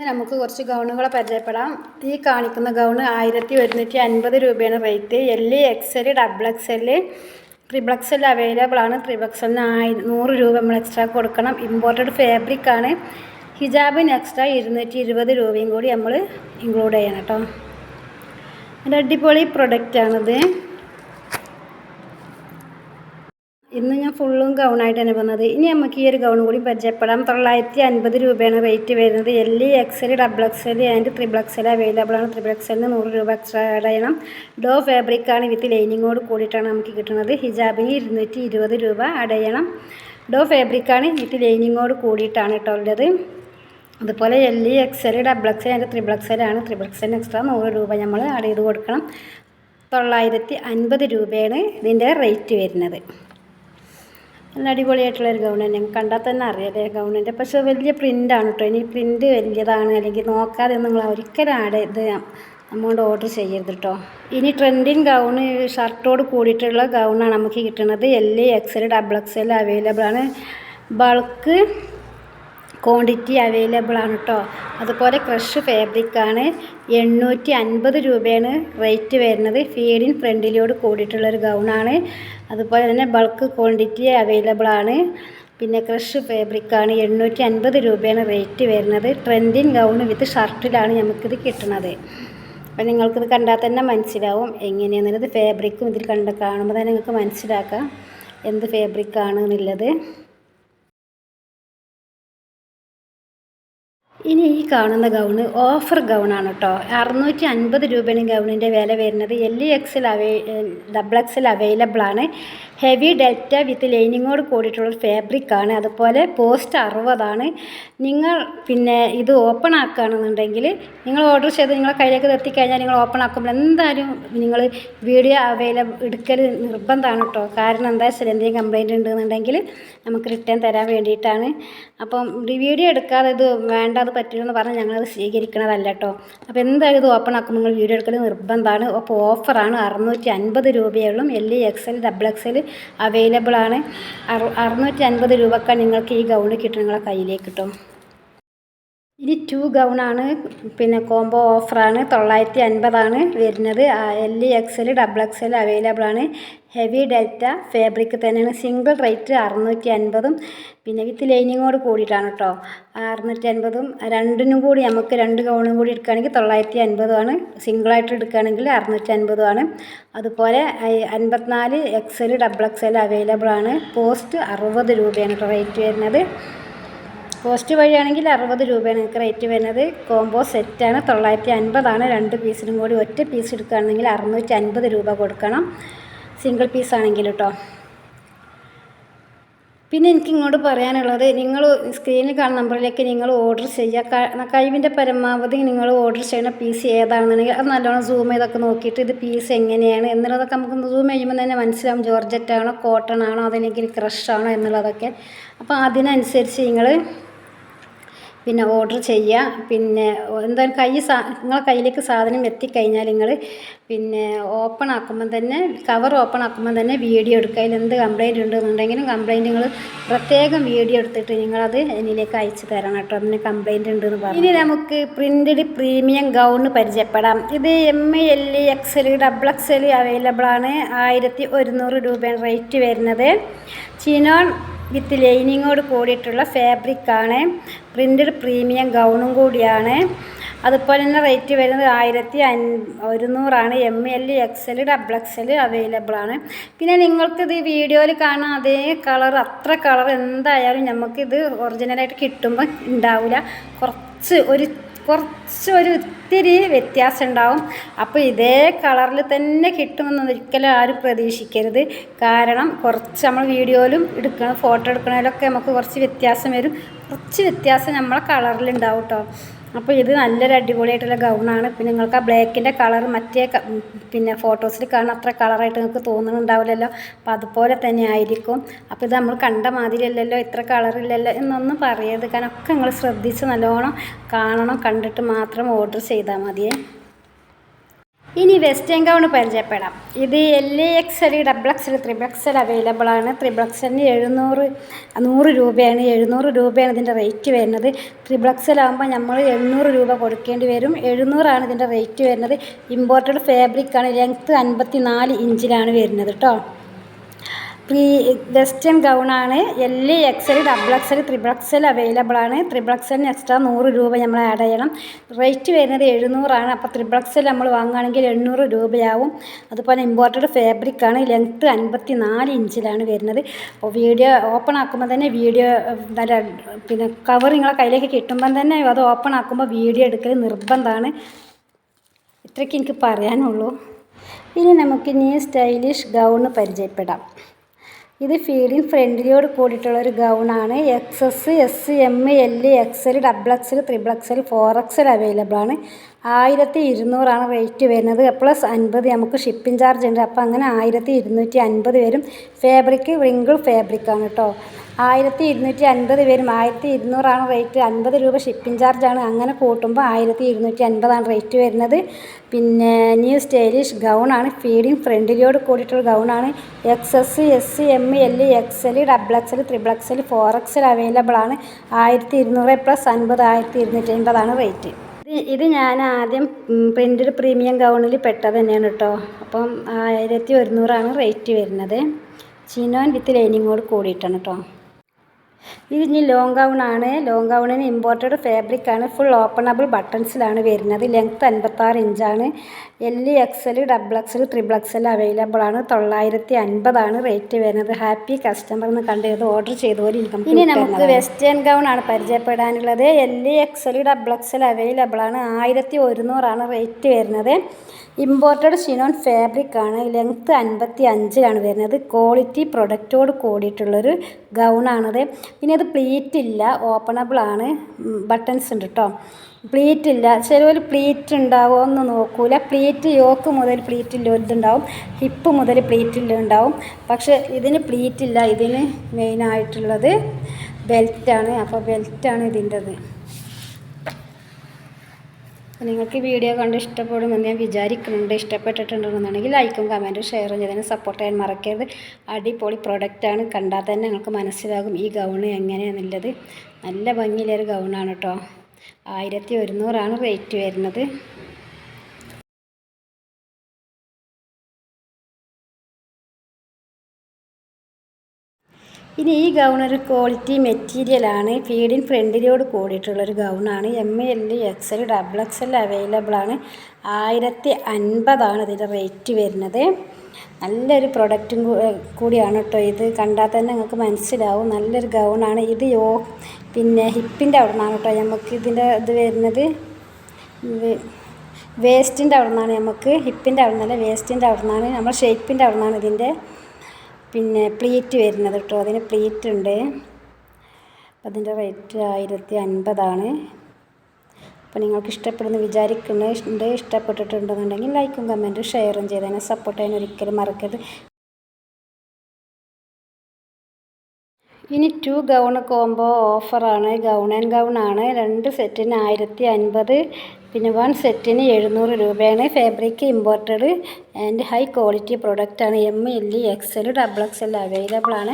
നമുക്ക് കുറച്ച് ഗൗണുകളെ പരിചയപ്പെടാം. ഈ കാണിക്കുന്ന ഗൗണ് 1150 രൂപയാണ് rate. L, XL, double XL, triple XL available ആണ്. ട്രിപ്പിൾ എക്സലിന് 100 രൂപ നമ്മൾ എക്സ്ട്രാ കൊടുക്കണം. ഇമ്പോർട്ടഡ് ഫാബ്രിക് ആണ്. ഹിജാബിന് എക്സ്ട്രാ 220 രൂപയും കൂടി നമ്മൾ ഇൻക്ലൂഡ് ചെയ്യണം കേട്ടോ. ഒരു അടിപൊളി പ്രൊഡക്റ്റാണിത്. ഇന്ന് ഞാൻ ഫുള്ളും ഗൗണായിട്ട് തന്നെ വന്നത്. ഇനി നമുക്ക് ഈ ഒരു ഗൗൺ കൂടി പരിചയപ്പെടാം. 950 രൂപയാണ് റേറ്റ് വരുന്നത്. L, XL, double XL and triple XL available ആണ്. ട്രിപ്പിൾ എക്സലിന് 100 രൂപ എക്സ്ട്രാ ആഡ് ചെയ്യണം. ഡോ ഫാബ്രിക്കാണ് വിത്ത് ലൈനിങ്ങോട് കൂടിയിട്ടാണ് നമുക്ക് കിട്ടുന്നത്. ഹിജാബിന് 220 രൂപ ആഡ് ചെയ്യണം. ഡോ ഫാബ്രിക്കാണ് വിത്ത് ലൈനിങ്ങോട് കൂടിയിട്ടാണ് കേട്ടോ ഉള്ളത്. അതുപോലെ L, XL, double XL and triple എക്സലാണ്. ട്രിപ്പിൾ എക്സലിന് എക്സ്ട്രാ 100 രൂപ നമ്മൾ ആഡ് ചെയ്ത് കൊടുക്കണം. 950 രൂപയാണ് ഇതിൻ്റെ റേറ്റ് വരുന്നത്. നല്ല അടിപൊളിയായിട്ടുള്ളൊരു ഗൗൺ തന്നെ. കണ്ടാൽ തന്നെ അറിയാതെ ഗൗണിൻ്റെ. പക്ഷേ വലിയ പ്രിൻ്റാണ് കേട്ടോ. ഇനി പ്രിൻ്റ് വലിയതാണ് അല്ലെങ്കിൽ നോക്കാതെ നിങ്ങൾ ഒരിക്കലും ഇത് അമൗണ്ട് ഓർഡർ ചെയ്യരുത് കേട്ടോ. ഇനി ട്രെൻഡിങ് ഗൗണ് ഷർട്ടോട് കൂടിയിട്ടുള്ള ഗൗണാണ് നമുക്ക് കിട്ടുന്നത്. L, XL, double XL available ആണ്. ബൾക്ക് ക്വാണ്ടിറ്റി അവൈലബിൾ ആണ് കേട്ടോ. അതുപോലെ ക്രഷ് ഫാബ്രിക്കാണ്. 850 രൂപയാണ് റേറ്റ് വരുന്നത്. ഫീഡിൻ ഫ്രണ്ടിലോട് കൂടിയിട്ടുള്ളൊരു ഗൗണാണ്. അതുപോലെ തന്നെ ബൾക്ക് ക്വാണ്ടിറ്റി അവൈലബിൾ ആണ്. പിന്നെ ക്രഷ് ഫാബ്രിക്കാണ്. 850 രൂപയാണ് റേറ്റ് വരുന്നത്. ട്രെൻഡിങ് ഗൗൺ വിത്ത് ഷർട്ടിലാണ് നമുക്കിത് കിട്ടുന്നത്. അപ്പം നിങ്ങൾക്കിത് കണ്ടാൽ തന്നെ മനസ്സിലാവും എങ്ങനെയാണെന്നുള്ളത്. ഫാബ്രിക്കും ഇതിൽ കാണുമ്പോൾ തന്നെ നിങ്ങൾക്ക് മനസ്സിലാക്കാം എന്ത് ഫാബ്രിക്കാണ് എന്നുള്ളത്. ഇനി ഈ കാണുന്ന ഗൗണ് ഓഫർ ഗൗണാണ് കേട്ടോ. 650 രൂപയാണ് ഗൗണിൻ്റെ വില വരുന്നത്. L, XL double XL available ആണ്. ഹെവി ഡെൽറ്റ വിത്ത് ലൈനിങ്ങോട് കൂടിയിട്ടുള്ള ഫാബ്രിക്കാണ്. അതുപോലെ പോസ്റ്റ് 60 ആണ്. നിങ്ങൾ പിന്നെ ഇത് ഓപ്പൺ ആക്കുകയാണെന്നുണ്ടെങ്കിൽ നിങ്ങൾ ഓർഡർ ചെയ്ത് നിങ്ങളെ കയ്യിലേക്ക് എത്തിക്കഴിഞ്ഞാൽ നിങ്ങൾ ഓപ്പൺ ആക്കുമ്പോൾ എന്തായാലും നിങ്ങൾ വീഡിയോ എടുക്കൽ നിർബന്ധമാണ് കേട്ടോ. കാരണം എന്താ വെച്ചാൽ എന്തെങ്കിലും കംപ്ലയിൻറ്റ് ഉണ്ടെന്നുണ്ടെങ്കിൽ നമുക്ക് റിട്ടേൺ തരാൻ വേണ്ടിയിട്ടാണ്. അപ്പം വീഡിയോ എടുക്കാതെ ഇത് വേണ്ട അത് പറ്റില്ലെന്ന് പറഞ്ഞാൽ ഞങ്ങളത് സ്വീകരിക്കണതല്ല കേട്ടോ. അപ്പോൾ എന്തായാലും ഇത് ഓപ്പൺ ആക്കുമ്പോൾ നിങ്ങൾ വീഡിയോ എടുക്കൽ നിർബന്ധമാണ്. അപ്പോൾ ഓഫറാണ്. 650 രൂപയുള്ളൂ. L, XL, double XL available ആണ്. 650 രൂപക്കാണ് നിങ്ങൾക്ക് ഈ ഗൗണ് കിട്ടും നിങ്ങളെ കയ്യിലേക്ക് കിട്ടും. ഇനി 2 ഗൗണാണ്. പിന്നെ കോംബോ ഓഫറാണ്. 950 ആണ് വരുന്നത്. L, XL, double XL available ആണ്. ഹെവി ഡെൽറ്റ ഫാബ്രിക് തന്നെയാണ്. Single rate 650. പിന്നെ വിത്ത് ലൈനിങ്ങോട് കൂടിയിട്ടാണ് കേട്ടോ 650. രണ്ടിനും കൂടി നമുക്ക് 2 ഗൗണും കൂടി എടുക്കുകയാണെങ്കിൽ 950 ആണ്. സിംഗിളായിട്ട് എടുക്കുകയാണെങ്കിൽ 650 ആണ്. അതുപോലെ 54 എക്സൽ, ഡബിൾ എക്സൽ അവൈലബിൾ ആണ്. പോസ്റ്റ് 60 രൂപയാണ് കേട്ടോ റേറ്റ് വരുന്നത്. പോസ്റ്റ് വഴിയാണെങ്കിൽ 60 രൂപയാണ് നിങ്ങൾക്ക് റേറ്റ് വരുന്നത്. കോംബോ സെറ്റാണ്. 950 ആണ്. 2 പീസിനും കൂടി ഒറ്റ പീസ് എടുക്കുകയാണെങ്കിൽ 650 രൂപ കൊടുക്കണം. സിംഗിൾ പീസാണെങ്കിൽ കേട്ടോ. പിന്നെ എനിക്ക് ഇങ്ങോട്ട് പറയാനുള്ളത്, നിങ്ങൾ സ്ക്രീനിൽ കാണുന്ന നമ്പറിലേക്ക് നിങ്ങൾ ഓർഡർ ചെയ്യുക. കഴിവിൻ്റെ പരമാവധി നിങ്ങൾ ഓർഡർ ചെയ്യുന്ന പീസ് ഏതാണെന്നുണ്ടെങ്കിൽ അത് നല്ലോണം സൂം ചെയ്തൊക്കെ നോക്കിയിട്ട് ഇത് പീസ് എങ്ങനെയാണ് എന്നുള്ളതൊക്കെ നമുക്ക് സൂം ചെയ്യുമ്പോൾ തന്നെ മനസ്സിലാവും. ജോർജറ്റാണോ, കോട്ടൺ ആണോ, അതല്ലെങ്കിൽ ക്രഷ് ആണോ എന്നുള്ളതൊക്കെ. അപ്പോൾ അതിനനുസരിച്ച് നിങ്ങൾ പിന്നെ ഓർഡർ ചെയ്യുക. പിന്നെ എന്തായാലും നിങ്ങളെ കയ്യിലേക്ക് സാധനം എത്തിക്കഴിഞ്ഞാൽ നിങ്ങൾ പിന്നെ ഓപ്പൺ ആക്കുമ്പം തന്നെ കവർ ഓപ്പൺ ആക്കുമ്പം തന്നെ വീഡിയോ എടുക്കുക. അതിൽ എന്ത് കംപ്ലയിൻറ്റ് ഉണ്ടെന്നുണ്ടെങ്കിലും കംപ്ലയിൻറ്റ് നിങ്ങൾ പ്രത്യേകം വീഡിയോ എടുത്തിട്ട് നിങ്ങളത് എന്നിലേക്ക് അയച്ചു തരണം കേട്ടോ. അതിന് കംപ്ലയിൻറ്റ് ഉണ്ടെന്ന് പറഞ്ഞു. ഇനി നമുക്ക് പ്രിൻറ്റഡ് പ്രീമിയം ഗൗണ് പരിചയപ്പെടാം. ഇത് M, L, XL, double XL available ആണ്. 1100 രൂപയാണ് റേറ്റ് വരുന്നത്. ചിനോൺ വിത്ത് ലൈനിങ്ങോട് കൂടിയിട്ടുള്ള ഫാബ്രിക്കാണ്. പ്രിൻറ്റഡ് പ്രീമിയം ഗൗണും കൂടിയാണ്. അതുപോലെ തന്നെ റേറ്റ് വരുന്നത് 1100 ആണ്. M, L, XL, double XL available ആണ്. പിന്നെ നിങ്ങൾക്കിത് വീഡിയോയിൽ കാണാൻ അതേ കളർ അത്ര കളർ എന്തായാലും നമുക്കിത് ഒറിജിനലായിട്ട് കിട്ടുമ്പോൾ ഉണ്ടാവില്ല. കുറച്ച് ഇത്തിരി വ്യത്യാസം ഉണ്ടാവും. അപ്പോൾ ഇതേ കളറിൽ തന്നെ കിട്ടുമെന്ന് ഒരിക്കലും ആരും പ്രതീക്ഷിക്കരുത്. കാരണം കുറച്ച് നമ്മൾ വീഡിയോയിലും ഫോട്ടോ എടുക്കണതിലൊക്കെ നമുക്ക് കുറച്ച് വ്യത്യാസം വരും. കുറച്ച് വ്യത്യാസം നമ്മളെ കളറിലുണ്ടാവും കേട്ടോ. അപ്പോൾ ഇത് നല്ലൊരു അടിപൊളിയായിട്ടുള്ള ഗൗണാണ്. പിന്നെ നിങ്ങൾക്ക് ആ ബ്ലാക്കിൻ്റെ കളർ മറ്റേ പിന്നെ ഫോട്ടോസിൽ കാണുന്ന അത്ര കളറായിട്ട് നിങ്ങൾക്ക് തോന്നുന്നുണ്ടാവില്ലല്ലോ. അപ്പോൾ അതുപോലെ തന്നെ ആയിരിക്കും. അപ്പോൾ ഇത് നമ്മൾ കണ്ട മാതിരിയല്ലല്ലോ, ഇത്ര കളറില്ലല്ലോ എന്നൊന്നും പറയരുത്. കാരണം ഒക്കെ നിങ്ങൾ ശ്രദ്ധിച്ച് നല്ലോണം കാണണം. കണ്ടിട്ട് മാത്രം ഓർഡർ ചെയ്താൽ മതിയേ. ഇനി വെസ്റ്റേൺ ഗൗൺ പരിചയപ്പെടാം. ഇത് LXL, XXL, XXL അവൈലബിൾ ആണ്. XXL 100 രൂപയാണ്. 700 രൂപയാണ് ഇതിൻ്റെ റേറ്റ് വരുന്നത്. XXL ആകുമ്പോൾ നമ്മൾ 800 രൂപ കൊടുക്കേണ്ടി വരും. 700 ഇതിൻ്റെ റേറ്റ് വരുന്നത്. ഇമ്പോർട്ടഡ് ഫാബ്രിക് ആണ്. ലെങ്ത്ത് 54 ഇഞ്ചിലാണ് വരുന്നത് കേട്ടോ. വെസ്റ്റേൺ ഗൗണാണ്. LXL, XXL, XXL അവൈലബിൾ ആണ്. XXL എക്സ്ട്രാ 100 രൂപ നമ്മൾ ആഡ് ചെയ്യണം. റേറ്റ് വരുന്നത് 700 ആണ്. അപ്പോൾ XXL നമ്മൾ വാങ്ങുകയാണെങ്കിൽ 800 രൂപയാവും. അതുപോലെ ഇമ്പോർട്ടഡ് ഫാബ്രിക് ആണ്. ലെങ്ത്ത് 54 ഇഞ്ചിലാണ് വരുന്നത്. അപ്പോൾ വീഡിയോ ഓപ്പൺ ആക്കുമ്പോൾ തന്നെ പിന്നെ കവർ നിങ്ങളെ കയ്യിലേക്ക് കിട്ടുമ്പം തന്നെ അത് ഓപ്പൺ ആക്കുമ്പോൾ വീഡിയോ എടുക്കൽ നിർബന്ധമാണ്. ഇത്രയ്ക്ക് എനിക്ക് പറയാനുള്ളൂ. ഇനി നമുക്ക് ന്യൂ സ്റ്റൈലിഷ് ഗൗൺ പരിചയപ്പെടാം. ഇത് ഫീഡിങ് ഫ്രണ്ടിലോട് കൂടിയിട്ടുള്ളൊരു ഗൗണാണ്. XS, S, M, L, XL, XXL, XXL, 4XL available ആണ്. 1200 റേറ്റ് വരുന്നത്. പ്ലസ് 50 നമുക്ക് ഷിപ്പിംഗ് ചാർജ് ഉണ്ട്. അപ്പോൾ അങ്ങനെ 1250 വരും. ഫാബ്രിക് റിങ്കിൾ ഫാബ്രിക്കാണ് കേട്ടോ. 1250 വരും. 1200 റേറ്റ്. 50 രൂപ ഷിപ്പിംഗ് ചാർജാണ്. അങ്ങനെ കൂട്ടുമ്പോൾ 1250 റേറ്റ് വരുന്നത്. പിന്നെ ന്യൂ സ്റ്റൈലിഷ് ഗൗണാണ്. ഫീഡിങ് ഫ്രണ്ടിലോട് കൂടിയിട്ടുള്ള ഗൗണാണ്. XS, S, M, L, XL, XXL, XXL, 4XL available ആണ്. 1200 പ്ലസ് 50 1250 റേറ്റ്. ഇത് ഞാൻ ആദ്യം പ്രിൻറ്റഡ് പ്രീമിയം ഗൗണിൽ പെട്ടത് തന്നെയാണ് കേട്ടോ. അപ്പം 1100 റേറ്റ് വരുന്നത്. ചിനോൻ വിത്ത് ലൈനിങ്ങോട് കൂടിയിട്ടാണ് കേട്ടോ. ഇത് ഇനി ലോങ് ഗൗണാണ്. ലോങ് ഗൗണിന് ഇമ്പോർട്ടഡ് ഫാബ്രിക്കാണ്. ഫുൾ ഓപ്പണബിൾ ബട്ടൺസിലാണ് വരുന്നത്. ലെങ്ത്ത് 56 ഇഞ്ചാണ്. LXL, XXL, XXL അവൈലബിൾ ആണ്. 950 റേറ്റ് വരുന്നത്. ഹാപ്പി കസ്റ്റമർ എന്ന് കണ്ടത് ഓർഡർ ചെയ്തപോലെ ഇൻകം. ഇനി നമുക്ക് വെസ്റ്റേൺ ഗൗണാണ് പരിചയപ്പെടാനുള്ളത്. LXL, XXL അവൈലബിൾ ആണ്. 1100 റേറ്റ് വരുന്നത്. ഇമ്പോർട്ടഡ് ഷിനോൺ ഫാബ്രിക് ആണ്. ലെങ്ത്ത് 55 വരുന്നത്. ക്വാളിറ്റി പ്രൊഡക്റ്റോട് കൂടിയിട്ടുള്ളൊരു ഗൗണാണത്. പിന്നെ അത് പ്ലീറ്റ് ഇല്ല, ഓപ്പണബിൾ ആണ്. ബട്ടൺസ് ഉണ്ട് കേട്ടോ. പ്ലീറ്റ് ഇല്ല. ചിലവർ പ്ലീറ്റ് ഉണ്ടാവുമോ എന്ന് നോക്കൂല. പ്ലീറ്റ് യോക്ക് മുതൽ പ്ലീറ്റ് ഇതുണ്ടാവും, ഹിപ്പ് മുതൽ പ്ലീറ്റ് ഉണ്ടാവും. പക്ഷെ ഇതിന് പ്ലീറ്റ് ഇല്ല. ഇതിന് മെയിനായിട്ടുള്ളത് ബെൽറ്റാണ്. അപ്പോൾ ബെൽറ്റാണ് ഇതിൻ്റെത്. നിങ്ങൾക്ക് വീഡിയോ കണ്ട് ഇഷ്ടപ്പെടുമെന്ന് ഞാൻ വിചാരിക്കുന്നുണ്ട്. ഇഷ്ടപ്പെട്ടിട്ടുണ്ടെന്നുണ്ടെങ്കിൽ ലൈക്കും കമൻറ്റും ഷെയറും ചെയ്തതിന് സപ്പോർട്ട് ചെയ്യാൻ മറക്കരുത്. അടിപൊളി പ്രൊഡക്റ്റാണ്. കണ്ടാൽ തന്നെ നിങ്ങൾക്ക് മനസ്സിലാകും ഈ ഗൗണ് എങ്ങനെയാണെന്നുള്ളത്. നല്ല ഭംഗിയുള്ളൊരു ഗൗണാണ് കേട്ടോ. 1100 റേറ്റ് വരുന്നത്. ഇനി ഈ ഗൗൺ ഒരു ക്വാളിറ്റി മെറ്റീരിയലാണ്. ഫീഡിങ് ഫ്രണ്ടിലോട് കൂടിയിട്ടുള്ളൊരു ഗൗണാണ്. M, L, XL, XXL available ആണ്. 1050 ഇതിൻ്റെ റേറ്റ് വരുന്നത്. നല്ലൊരു പ്രൊഡക്റ്റും കൂടിയാണ് കേട്ടോ. ഇത് കണ്ടാൽ തന്നെ നിങ്ങൾക്ക് മനസ്സിലാവും. നല്ലൊരു ഗൗണാണ് ഇത്. പിന്നെ ഹിപ്പിൻ്റെ അവിടെ നിന്നാണ് കേട്ടോ നമുക്ക് ഇതിൻ്റെ ഇത് വരുന്നത്. വേസ്റ്റിൻ്റെ അവിടെ നിന്നാണ് നമുക്ക്. ഹിപ്പിൻ്റെ അവിടെ നിന്നല്ല, വേസ്റ്റിൻ്റെ അവിടെ നിന്നാണ്. നമ്മൾ ഷേപ്പിൻ്റെ അവിടെ നിന്നാണ് ഇതിൻ്റെ പിന്നെ പ്ലീറ്റ് വരുന്നത് കേട്ടോ. അതിന് പ്ലീറ്റ് ഉണ്ട്. അതിൻ്റെ റേറ്റ് 1050. അപ്പോൾ നിങ്ങൾക്ക് ഇഷ്ടപ്പെടുന്ന വിചാരിക്കുന്നുണ്ട്. ഇഷ്ടപ്പെട്ടിട്ടുണ്ടെന്നുണ്ടെങ്കിൽ ലൈക്കും കമൻറ്റും ഷെയറും ചെയ്തതിനെ സപ്പോർട്ട് ചെയ്യാൻ ഒരിക്കലും മറക്കരുത്. ഇനി 2 ഗൗൺ കോംബോ ഓഫറാണ്. ഗൗൺ ആൻഡ് ഗൗണാണ്. 2 സെറ്റിന് 1050. പിന്നെ 1 സെറ്റിന് 700 രൂപയാണ്. Fabric imported and high quality പ്രൊഡക്റ്റാണ്. M, L, XL, XXL available ആണ്.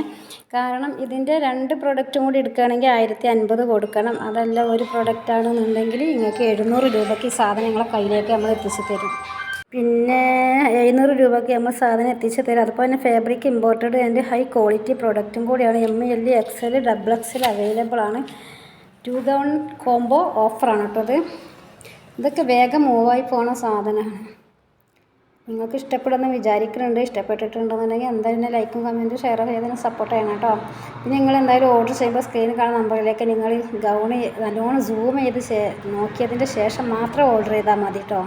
കാരണം ഇതിൻ്റെ 2 പ്രൊഡക്റ്റും കൂടി എടുക്കുകയാണെങ്കിൽ 1050 കൊടുക്കണം. അതല്ല ഒരു പ്രൊഡക്റ്റാണെന്നുണ്ടെങ്കിൽ നിങ്ങൾക്ക് 700 രൂപയ്ക്ക് സാധനങ്ങളെ കയ്യിലേക്ക് നമ്മൾ എത്തിച്ചു തരും. പിന്നെ 700 രൂപയ്ക്ക് നമ്മൾ സാധനം എത്തിച്ചു തരും. അതുപോലെ തന്നെ fabric imported and high quality പ്രൊഡക്റ്റും കൂടിയാണ്. M, L, XL, XXL available ആണ്. 2 ഗൗൺ കോംബോ ഓഫറാണ് കേട്ടോ അത്. ഇതൊക്കെ വേഗം മൂവായി പോകുന്ന സാധനമാണ്. നിങ്ങൾക്ക് ഇഷ്ടപ്പെടുമെന്ന് വിചാരിക്കുന്നുണ്ട്. ഇഷ്ടപ്പെട്ടിട്ടുണ്ടെന്നുണ്ടെങ്കിൽ എന്തായാലും ലൈക്കും കമൻറ്റും ഷെയർ ചെയ്തതിന് സപ്പോർട്ട് ചെയ്യണം കേട്ടോ. പിന്നെ നിങ്ങൾ എന്തായാലും ഓർഡർ ചെയ്യുമ്പോൾ സ്ക്രീനിൽ കാണുന്ന നമ്പറിലേക്ക് നിങ്ങൾ ഗൗണ് നല്ലോണം സൂം ചെയ്ത് നോക്കിയതിൻ്റെ ശേഷം മാത്രം ഓർഡർ ചെയ്താൽ മതി കേട്ടോ.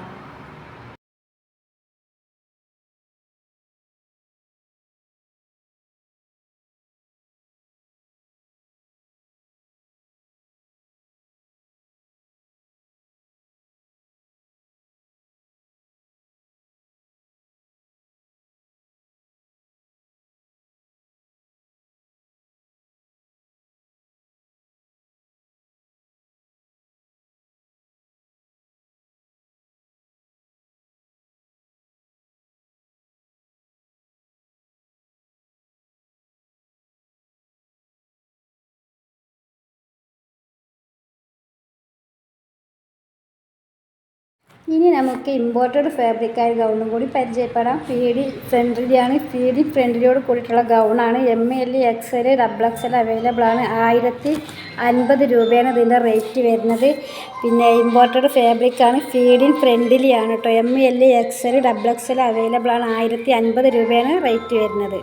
ഇനി നമുക്ക് ഇമ്പോർട്ടഡ് ഫാബ്രിക്കായ ഗൗണും കൂടി പരിചയപ്പെടാം. ഫ്രണ്ടിലാണ്. ഫ്രണ്ടിലോട് കൂടിയിട്ടുള്ള ഗൗണാണ്. ML XL XXL അവൈലബിൾ ആണ്. 1050 രൂപയാണ് ഇതിൻ്റെ റേറ്റ് വരുന്നത്. പിന്നെ ഇമ്പോർട്ടഡ് ഫാബ്രിക്കാണ്. ഫ്രണ്ട്ലിയാണ് കേട്ടോ. ML XL XXL അവൈലബിൾ ആണ്. 1050 രൂപയാണ് റേറ്റ് വരുന്നത്.